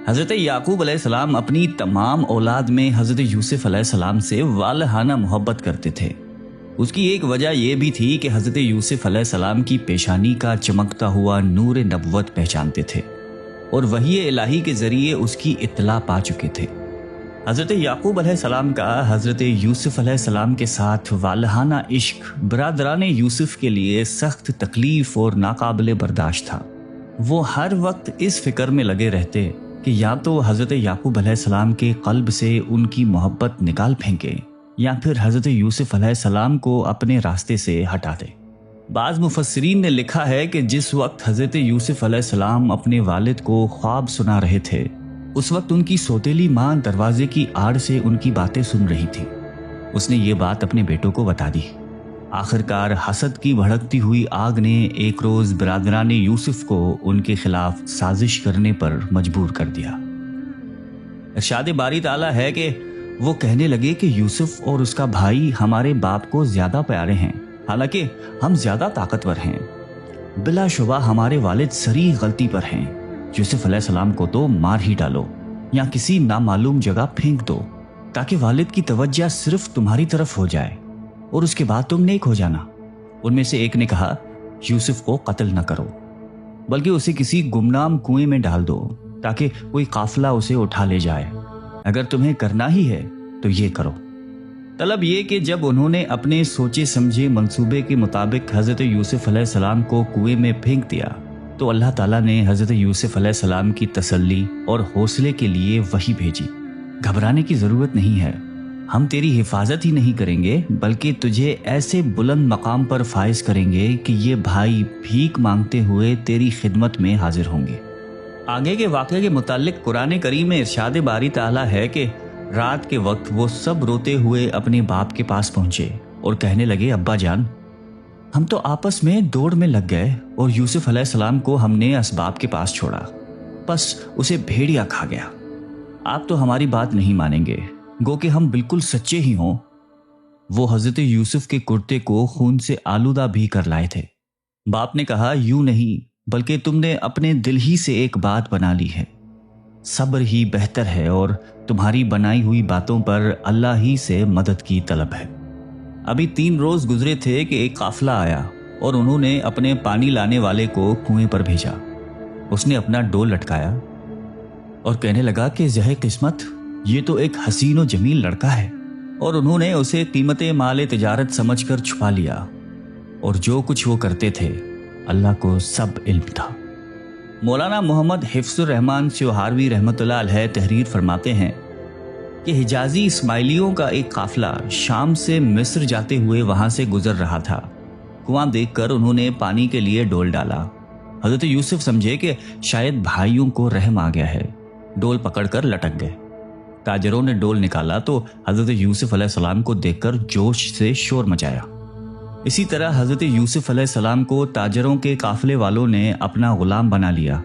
حضرت یعقوب علیہ السلام اپنی تمام اولاد میں حضرت یوسف علیہ السلام سے والہانہ محبت کرتے تھے۔ اس کی ایک وجہ یہ بھی تھی کہ حضرت یوسف علیہ السلام کی پیشانی کا چمکتا ہوا نور نبوت پہچانتے تھے اور وحی الہی کے ذریعے اس کی اطلاع پا چکے تھے۔ حضرت یعقوب علیہ السلام کا حضرت یوسف علیہ السلام کے ساتھ والہانہ عشق برادران یوسف کے لیے سخت تکلیف اور ناقابل برداشت تھا۔ وہ ہر وقت اس فکر میں لگے رہتے کہ یا تو حضرت یعقوب علیہ السلام کے قلب سے ان کی محبت نکال پھینکے یا پھر حضرت یوسف علیہ السلام کو اپنے راستے سے ہٹا دے۔ بعض مفسرین نے لکھا ہے کہ جس وقت حضرت یوسف علیہ السلام اپنے والد کو خواب سنا رہے تھے، اس وقت ان کی سوتیلی ماں دروازے کی آڑ سے ان کی باتیں سن رہی تھی۔ اس نے یہ بات اپنے بیٹوں کو بتا دی۔ آخرکار حسد کی بھڑکتی ہوئی آگ نے ایک روز برادران یوسف کو ان کے خلاف سازش کرنے پر مجبور کر دیا۔ ارشاد باری تعالیٰ ہے کہ وہ کہنے لگے کہ یوسف اور اس کا بھائی ہمارے باپ کو زیادہ پیارے ہیں، حالانکہ ہم زیادہ طاقتور ہیں۔ بلا شبہ ہمارے والد صریح غلطی پر ہیں۔ یوسف علیہ السلام کو تو مار ہی ڈالو یا کسی نامعلوم جگہ پھینک دو تاکہ والد کی توجہ صرف تمہاری طرف ہو جائے اور اس کے بعد تم نیک ہو جانا۔ ان میں سے ایک نے کہا، یوسف کو قتل نہ کرو بلکہ اسے کسی گمنام کنویں میں ڈال دو تاکہ کوئی قافلہ اسے اٹھا لے جائے۔ اگر تمہیں کرنا ہی ہے تو یہ کرو۔ طلب یہ کہ جب انہوں نے اپنے سوچے سمجھے منصوبے کے مطابق حضرت یوسف علیہ السلام کو کنویں میں پھینک دیا تو اللہ تعالیٰ نے حضرت یوسف علیہ السلام کی تسلی اور حوصلے کے لیے وحی بھیجی۔ گھبرانے کی ضرورت نہیں ہے، ہم تیری حفاظت ہی نہیں کریں گے بلکہ تجھے ایسے بلند مقام پر فائز کریں گے کہ یہ بھائی بھیک مانگتے ہوئے تیری خدمت میں حاضر ہوں گے۔ آگے کے واقعے کے متعلق قرآن کریم میں ارشاد باری تعالیٰ ہے کہ رات کے وقت وہ سب روتے ہوئے اپنے باپ کے پاس پہنچے اور کہنے لگے، ابا جان، ہم تو آپس میں دوڑ میں لگ گئے اور یوسف علیہ السلام کو ہم نے اسباب کے پاس چھوڑا، بس اسے بھیڑیا کھا گیا۔ آپ تو ہماری بات نہیں مانیں گے، گو کہ ہم بالکل سچے ہی ہوں۔ وہ حضرت یوسف کے کرتے کو خون سے آلودہ بھی کر لائے تھے۔ باپ نے کہا، یوں نہیں بلکہ تم نے اپنے دل ہی سے ایک بات بنا لی ہے۔ صبر ہی بہتر ہے اور تمہاری بنائی ہوئی باتوں پر اللہ ہی سے مدد کی طلب ہے۔ ابھی 3 روز گزرے تھے کہ ایک قافلہ آیا اور انہوں نے اپنے پانی لانے والے کو کنویں پر بھیجا۔ اس نے اپنا ڈول لٹکایا اور کہنے لگا کہ زہ قسمت، یہ تو ایک حسین و جمیل لڑکا ہے، اور انہوں نے اسے قیمت مال تجارت سمجھ کر چھپا لیا، اور جو کچھ وہ کرتے تھے اللہ کو سب علم تھا۔ مولانا محمد حفظ الرحمان سیوہاروی رحمۃ اللہ علیہ تحریر فرماتے ہیں کہ حجازی اسماعیلیوں کا ایک قافلہ شام سے مصر جاتے ہوئے وہاں سے گزر رہا تھا۔ کنواں دیکھ کر انہوں نے پانی کے لیے ڈول ڈالا۔ حضرت یوسف سمجھے کہ شاید بھائیوں کو رحم آ گیا ہے، ڈول پکڑ کر لٹک گئے۔ تاجروں نے ڈول نکالا تو حضرت یوسف علیہ السلام کو دیکھ کر جوش سے شور مچایا۔ اسی طرح حضرت یوسف علیہ السلام کو تاجروں کے قافلے والوں نے اپنا غلام بنا لیا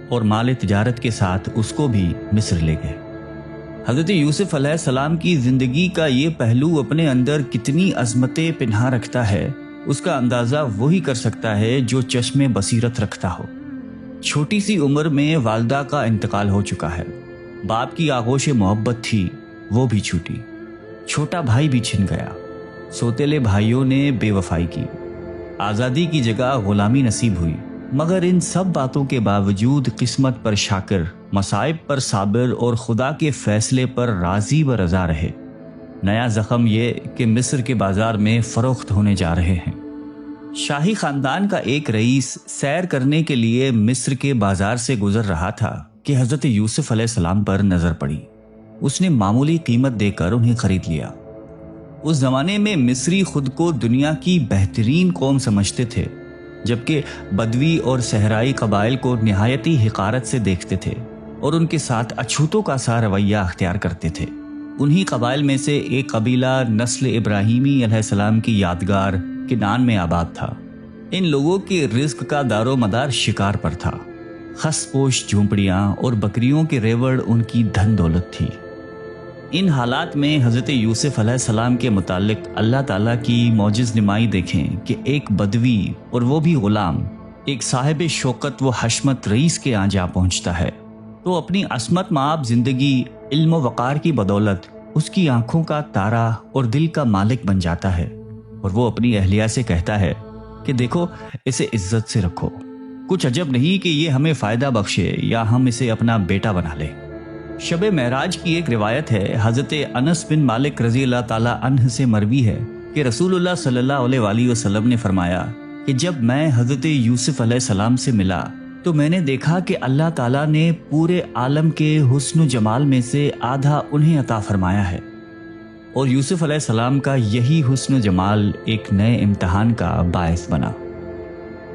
اور مال تجارت کے ساتھ اس کو بھی مصر لے گئے۔ حضرت یوسف علیہ السلام کی زندگی کا یہ پہلو اپنے اندر کتنی عظمتیں پنہا رکھتا ہے، اس کا اندازہ وہی کر سکتا ہے جو چشم بصیرت رکھتا ہو۔ چھوٹی سی عمر میں والدہ کا انتقال ہو چکا ہے، باپ کی آغوش محبت تھی وہ بھی چھوٹی، چھوٹا بھائی بھی چھن گیا، سوتیلے بھائیوں نے بے وفائی کی، آزادی کی جگہ غلامی نصیب ہوئی، مگر ان سب باتوں کے باوجود قسمت پر شاکر، مصائب پر صابر اور خدا کے فیصلے پر راضی و رضا رہے۔ نیا زخم یہ کہ مصر کے بازار میں فروخت ہونے جا رہے ہیں۔ شاہی خاندان کا ایک رئیس سیر کرنے کے لیے مصر کے بازار سے گزر رہا تھا کہ حضرت یوسف علیہ السلام پر نظر پڑی۔ اس نے معمولی قیمت دے کر انہیں خرید لیا۔ اس زمانے میں مصری خود کو دنیا کی بہترین قوم سمجھتے تھے، جبکہ بدوی اور صحرائی قبائل کو نہایتی حقارت سے دیکھتے تھے اور ان کے ساتھ اچھوتوں کا سا رویہ اختیار کرتے تھے۔ انہی قبائل میں سے ایک قبیلہ نسل ابراہیمی علیہ السلام کی یادگار کنعان میں آباد تھا۔ ان لوگوں کے رزق کا دار و مدار شکار پر تھا۔ خس پوش جھونپڑیاں اور بکریوں کے ریوڑ ان کی دھن دولت تھی۔ ان حالات میں حضرت یوسف علیہ السلام کے متعلق اللہ تعالیٰ کی معجز نمائی دیکھیں کہ ایک بدوی اور وہ بھی غلام ایک صاحب شوکت و حشمت رئیس کے یہاں جا پہنچتا ہے تو اپنی عصمت مآب زندگی، علم و وقار کی بدولت اس کی آنکھوں کا تارا اور دل کا مالک بن جاتا ہے، اور وہ اپنی اہلیہ سے کہتا ہے کہ دیکھو اسے عزت سے رکھو، کچھ عجب نہیں کہ یہ ہمیں فائدہ بخشے یا ہم اسے اپنا بیٹا بنا لیں۔ شب معراج کی ایک روایت ہے، حضرت انس بن مالک رضی اللہ تعالی عنہ سے مروی ہے کہ رسول اللہ صلی اللہ علیہ وآلہ وسلم نے فرمایا کہ جب میں حضرت یوسف علیہ السلام سے ملا تو میں نے دیکھا کہ اللہ تعالیٰ نے پورے عالم کے حسن و جمال میں سے آدھا انہیں عطا فرمایا ہے، اور یوسف علیہ السلام کا یہی حسن و جمال ایک نئے امتحان کا باعث بنا۔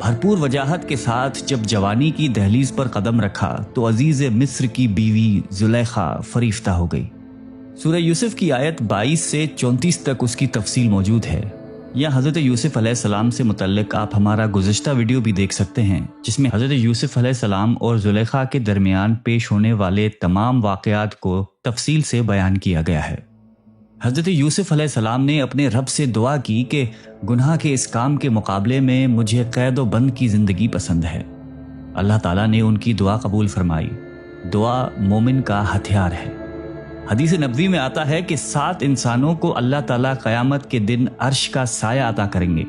بھرپور وجاہت کے ساتھ جب جوانی کی دہلیز پر قدم رکھا تو عزیز مصر کی بیوی زلیخا فریفتہ ہو گئی۔ سورہ یوسف کی آیت 22 سے 34 تک اس کی تفصیل موجود ہے، یا حضرت یوسف علیہ السلام سے متعلق آپ ہمارا گزشتہ ویڈیو بھی دیکھ سکتے ہیں، جس میں حضرت یوسف علیہ السلام اور زلیخا کے درمیان پیش ہونے والے تمام واقعات کو تفصیل سے بیان کیا گیا ہے۔ حضرت یوسف علیہ السلام نے اپنے رب سے دعا کی کہ گناہ کے اس کام کے مقابلے میں مجھے قید و بند کی زندگی پسند ہے۔ اللہ تعالیٰ نے ان کی دعا قبول فرمائی۔ دعا مومن کا ہتھیار ہے۔ حدیث نبوی میں آتا ہے کہ 7 انسانوں کو اللہ تعالیٰ قیامت کے دن عرش کا سایہ عطا کریں گے۔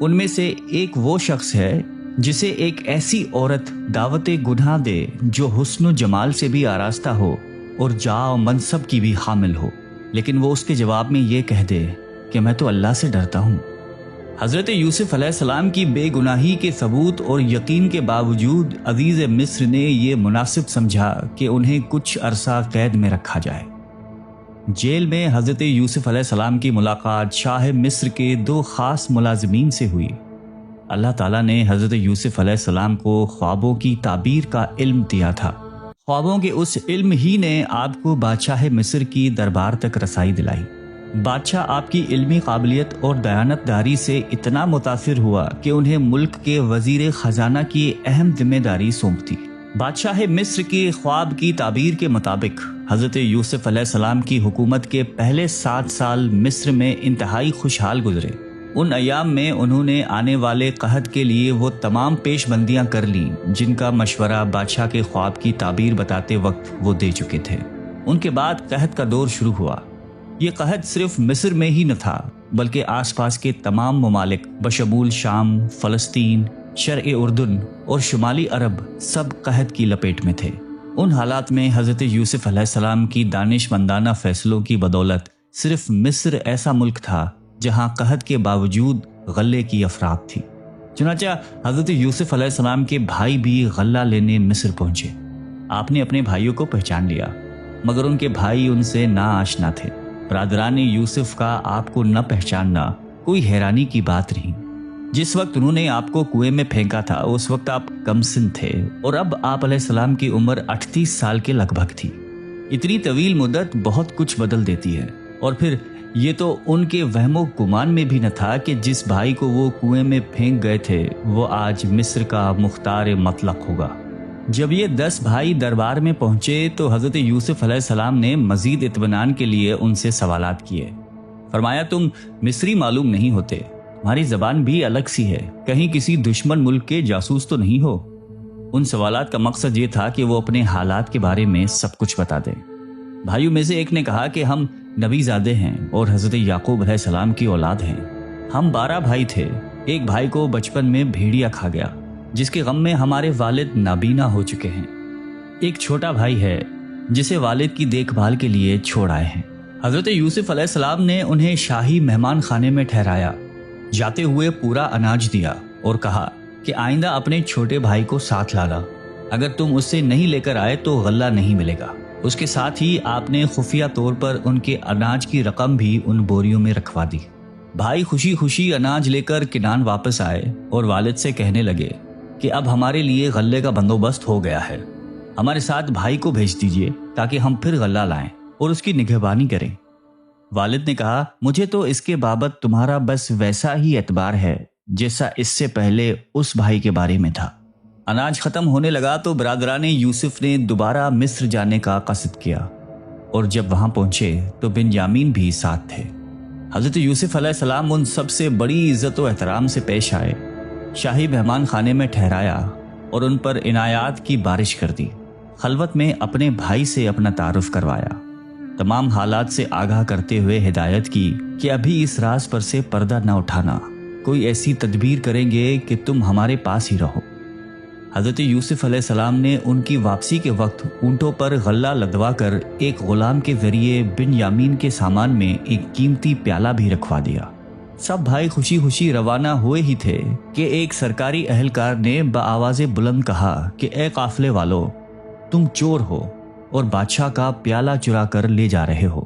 ان میں سے ایک وہ شخص ہے جسے ایک ایسی عورت دعوت گناہ دے جو حسن و جمال سے بھی آراستہ ہو اور جاہ و منصب کی بھی حامل ہو، لیکن وہ اس کے جواب میں یہ کہہ دے کہ میں تو اللہ سے ڈرتا ہوں۔ حضرت یوسف علیہ السلام کی بے گناہی کے ثبوت اور یقین کے باوجود عزیز مصر نے یہ مناسب سمجھا کہ انہیں کچھ عرصہ قید میں رکھا جائے۔ جیل میں حضرت یوسف علیہ السلام کی ملاقات شاہ مصر کے 2 خاص ملازمین سے ہوئی۔ اللہ تعالیٰ نے حضرت یوسف علیہ السلام کو خوابوں کی تعبیر کا علم دیا تھا۔ خوابوں کے اس علم ہی نے آپ کو بادشاہ مصر کی دربار تک رسائی دلائی۔ بادشاہ آپ کی علمی قابلیت اور دیانت داری سے اتنا متاثر ہوا کہ انہیں ملک کے وزیر خزانہ کی اہم ذمہ داری سونپ دی۔ بادشاہ مصر کے خواب کی تعبیر کے مطابق حضرت یوسف علیہ السلام کی حکومت کے پہلے 7 سال مصر میں انتہائی خوشحال گزرے۔ ان ایام میں انہوں نے آنے والے قحط کے لیے وہ تمام پیش بندیاں کر لیں جن کا مشورہ بادشاہ کے خواب کی تعبیر بتاتے وقت وہ دے چکے تھے۔ ان کے بعد قحط کا دور شروع ہوا۔ یہ قحط صرف مصر میں ہی نہ تھا بلکہ آس پاس کے تمام ممالک بشمول شام، فلسطین، شرق اردن اور شمالی عرب سب قحط کی لپیٹ میں تھے۔ ان حالات میں حضرت یوسف علیہ السلام کی دانش مندانہ فیصلوں کی بدولت صرف مصر ایسا ملک تھا جہاں قحط کے باوجود غلے کی افراط تھی۔ چنانچہ حضرت یوسف علیہ السلام کے بھائی بھی غلہ لینے مصر پہنچے۔ آپ نے اپنے بھائیوں کو پہچان لیا، مگر ان کے بھائی ان سے نا آشنا تھے۔ برادران یوسف کا آپ کو نہ پہچاننا کوئی حیرانی کی بات نہیں۔ جس وقت انہوں نے آپ کو کنویں میں پھینکا تھا اس وقت آپ کم سن تھے، اور اب آپ علیہ السلام کی عمر 38 سال کے لگ بھگ تھی۔ اتنی طویل مدت بہت کچھ بدل دیتی ہے، اور پھر یہ تو ان کے وہم و گمان میں بھی نہ تھا کہ جس بھائی کو وہ کنویں میں پھینک گئے تھے وہ آج مصر کا مختار مطلق ہوگا۔ جب یہ 10 بھائی دربار میں پہنچے تو حضرت یوسف علیہ السلام نے مزید اطمینان کے لیے ان سے سوالات کیے۔ فرمایا تم مصری معلوم نہیں ہوتے، تمہاری زبان بھی الگ سی ہے، کہیں کسی دشمن ملک کے جاسوس تو نہیں ہو؟ ان سوالات کا مقصد یہ تھا کہ وہ اپنے حالات کے بارے میں سب کچھ بتا دیں۔ بھائیوں میں سے ایک نے کہا کہ ہم نبی زادے ہیں اور حضرت یعقوب علیہ السلام کی اولاد ہیں۔ ہم 12 بھائی تھے۔ ایک بھائی کو بچپن میں بھیڑیا کھا گیا، جس کے غم میں ہمارے والد نابینا ہو چکے ہیں۔ ایک چھوٹا بھائی ہے جسے والد کی دیکھ بھال کے لیے چھوڑ آئے ہیں۔ حضرت یوسف علیہ السلام نے انہیں شاہی مہمان خانے میں ٹھہرایا، جاتے ہوئے پورا اناج دیا اور کہا کہ آئندہ اپنے چھوٹے بھائی کو ساتھ لانا، اگر تم اس سے نہیں لے کر آئے تو غلہ نہیں ملے گا۔ اس کے ساتھ ہی آپ نے خفیہ طور پر ان کے اناج کی رقم بھی ان بوریوں میں رکھوا دی۔ بھائی خوشی خوشی اناج لے کر کنان واپس آئے اور والد سے کہنے لگے کہ اب ہمارے لیے غلے کا بندوبست ہو گیا ہے، ہمارے ساتھ بھائی کو بھیج دیجیے تاکہ ہم پھر غلہ لائیں اور اس کی نگہبانی کریں۔ والد نے کہا مجھے تو اس کے بابت تمہارا بس ویسا ہی اعتبار ہے جیسا اس سے پہلے اس بھائی کے بارے میں تھا۔ اناج ختم ہونے لگا تو برادران یوسف نے دوبارہ مصر جانے کا قصد کیا، اور جب وہاں پہنچے تو بنیامین بھی ساتھ تھے۔ حضرت یوسف علیہ السلام ان سب سے بڑی عزت و احترام سے پیش آئے، شاہی مہمان خانے میں ٹھہرایا اور ان پر عنایات کی بارش کر دی۔ خلوت میں اپنے بھائی سے اپنا تعارف کروایا، تمام حالات سے آگاہ کرتے ہوئے ہدایت کی کہ ابھی اس راز پر سے پردہ نہ اٹھانا، کوئی ایسی تدبیر کریں گے کہ تم ہمارے پاس ہی رہو۔ حضرت یوسف علیہ السلام نے ان کی واپسی کے وقت اونٹوں پر غلہ لدوا کر ایک غلام کے ذریعے بن یامین کے سامان میں ایک قیمتی پیالہ بھی رکھوا دیا۔ سب بھائی خوشی خوشی روانہ ہوئے ہی تھے کہ ایک سرکاری اہلکار نے بآواز بلند کہا کہ اے قافلے والو، تم چور ہو اور بادشاہ کا پیالہ چرا کر لے جا رہے ہو۔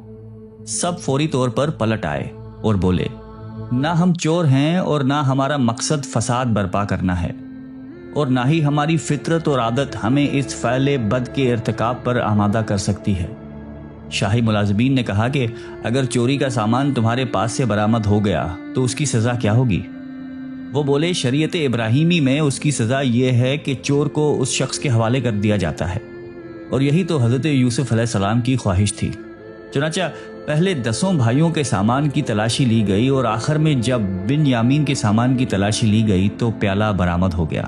سب فوری طور پر پلٹ آئے اور بولے، نہ ہم چور ہیں اور نہ ہمارا مقصد فساد برپا کرنا ہے، اور نہ ہی ہماری فطرت اور عادت ہمیں اس فعل بد کے ارتکاب پر آمادہ کر سکتی ہے۔ شاہی ملازمین نے کہا کہ اگر چوری کا سامان تمہارے پاس سے برآمد ہو گیا تو اس کی سزا کیا ہوگی؟ وہ بولے، شریعت ابراہیمی میں اس کی سزا یہ ہے کہ چور کو اس شخص کے حوالے کر دیا جاتا ہے، اور یہی تو حضرت یوسف علیہ السلام کی خواہش تھی۔ چنانچہ پہلے 10 بھائیوں کے سامان کی تلاشی لی گئی، اور آخر میں جب بن یامین کے سامان کی تلاشی لی گئی تو پیالہ برآمد ہو گیا۔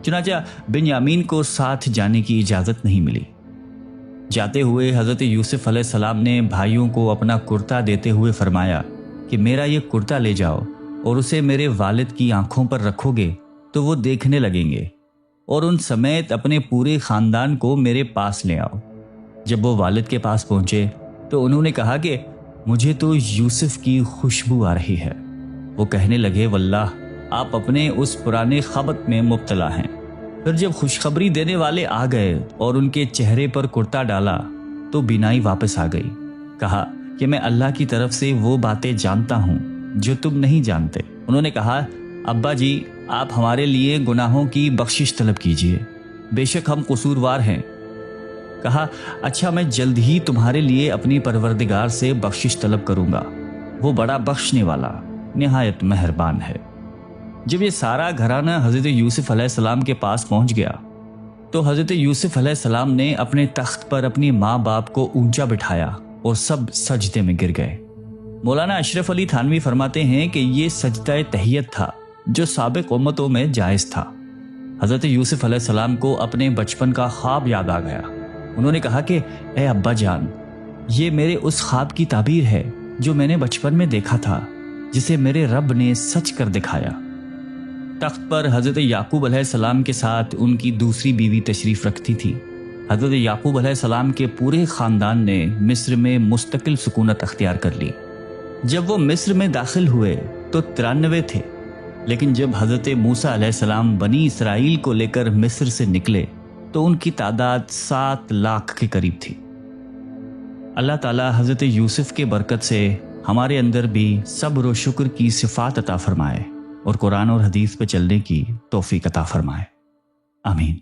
چنانچہ بن یامین کو ساتھ جانے کی اجازت نہیں ملی۔ جاتے ہوئے حضرت یوسف علیہ السلام نے بھائیوں کو اپنا کرتا دیتے ہوئے فرمایا کہ میرا یہ کرتا لے جاؤ اور اسے میرے والد کی آنکھوں پر رکھو گے تو وہ دیکھنے لگیں گے، اور ان سمیت اپنے پورے خاندان کو میرے پاس لے آؤ۔ جب وہ والد کے پاس پہنچے تو انہوں نے کہا کہ مجھے تو یوسف کی خوشبو آ رہی ہے۔ وہ کہنے لگے، واللہ آپ اپنے اس پرانے خبط میں مبتلا ہیں۔ پھر جب خوشخبری دینے والے آ گئے اور ان کے چہرے پر کرتا ڈالا تو بینائی واپس آ گئی۔ کہا کہ میں اللہ کی طرف سے وہ باتیں جانتا ہوں جو تم نہیں جانتے۔ انہوں نے کہا، ابا جی آپ ہمارے لیے گناہوں کی بخشش طلب کیجئے، بے شک ہم قصوروار ہیں۔ کہا، اچھا میں جلد ہی تمہارے لیے اپنی پروردگار سے بخشش طلب کروں گا، وہ بڑا بخشنے والا نہایت مہربان ہے۔ جب یہ سارا گھرانہ حضرت یوسف علیہ السلام کے پاس پہنچ گیا تو حضرت یوسف علیہ السلام نے اپنے تخت پر اپنی ماں باپ کو اونچا بٹھایا اور سب سجدے میں گر گئے۔ مولانا اشرف علی تھانوی فرماتے ہیں کہ یہ سجدہ تحیت تھا جو سابق امتوں میں جائز تھا۔ حضرت یوسف علیہ السلام کو اپنے بچپن کا خواب یاد آ گیا۔ انہوں نے کہا کہ اے ابا جان، یہ میرے اس خواب کی تعبیر ہے جو میں نے بچپن میں دیکھا تھا، جسے میرے رب نے سچ کر دکھایا۔ تخت پر حضرت یعقوب علیہ السلام کے ساتھ ان کی دوسری بیوی تشریف رکھتی تھی۔ حضرت یعقوب علیہ السلام کے پورے خاندان نے مصر میں مستقل سکونت اختیار کر لی۔ جب وہ مصر میں داخل ہوئے تو 93 تھے، لیکن جب حضرت موسیٰ علیہ السلام بنی اسرائیل کو لے کر مصر سے نکلے تو ان کی تعداد 7 لاکھ کے قریب تھی۔ اللہ تعالی حضرت یوسف کے برکت سے ہمارے اندر بھی صبر و شکر کی صفات عطا فرمائے اور قرآن اور حدیث پہ چلنے کی توفیق عطا فرمائے۔ آمین۔